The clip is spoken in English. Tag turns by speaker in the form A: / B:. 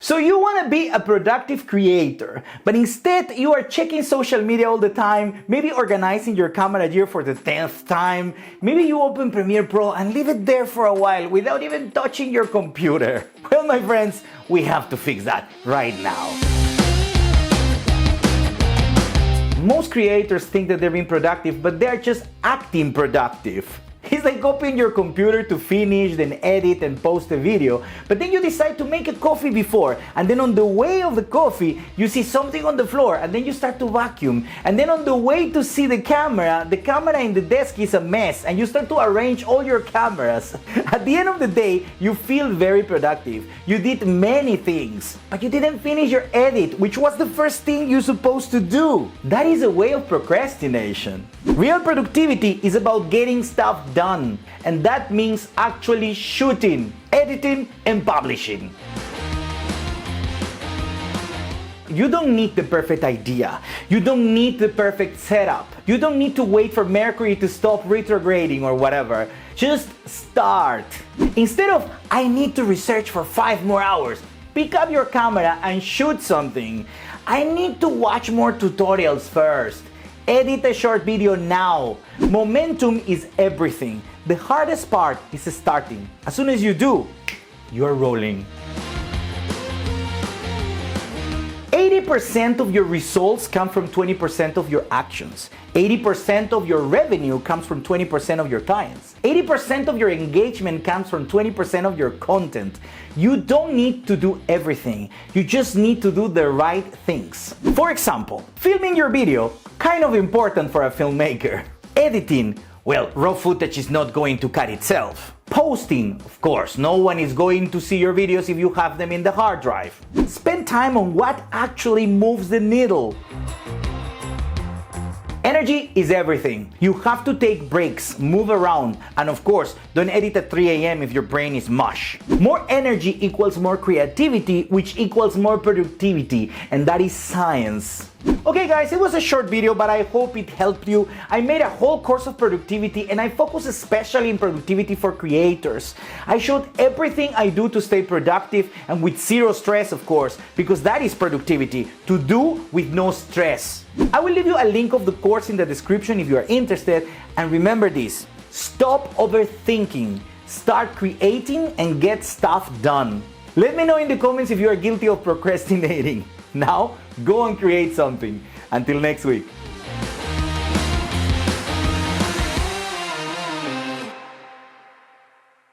A: So you want to be a productive creator, but instead you are checking social media all the time, maybe organizing your camera gear for the 10th time, maybe you open Premiere Pro and leave it there for a while without even touching your computer. Well, my friends, we have to fix that right now. Most creators think that they're being productive, but they're just acting productive. It's like opening your computer to finish, then edit and post a video, but then you decide to make a coffee before, and then on the way of the coffee, you see something on the floor, and then you start to vacuum, and then on the way to see the camera in the desk is a mess, and you start to arrange all your cameras. At the end of the day, you feel very productive. You did many things, but you didn't finish your edit, which was the first thing you're supposed to do. That is a way of procrastination. Real productivity is about getting stuff done, and that means actually shooting, editing, and publishing. You don't need the perfect idea. You don't need the perfect setup. You don't need to wait for Mercury to stop retrograding or whatever. Just start. Instead of, I need to research for 5 more hours, pick up your camera and shoot something. I need to watch more tutorials first. Edit a short video now. Momentum is everything. The hardest part is starting. As soon as you do, you're rolling. 80% of your results come from 20% of your actions. 80% of your revenue comes from 20% of your clients. 80% of your engagement comes from 20% of your content. You don't need to do everything. You just need to do the right things. For example, filming your video, kind of important for a filmmaker. Editing, well, raw footage is not going to cut itself. Posting, of course, no one is going to see your videos if you have them in the hard drive. Spend time on what actually moves the needle. Energy is everything. You have to take breaks, move around, and of course, don't edit at 3 a.m. if your brain is mush. More energy equals more creativity, which equals more productivity, and that is science. Okay guys, it was a short video, but I hope it helped you. I made a whole course of productivity, and I focus especially in productivity for creators. I showed everything I do to stay productive and with zero stress, of course, because that is productivity, to do with no stress. I will leave you a link of the course in the description if you are interested, and remember this, stop overthinking, start creating and get stuff done. Let me know in the comments if you are guilty of procrastinating. Now, go and create something. Until next week.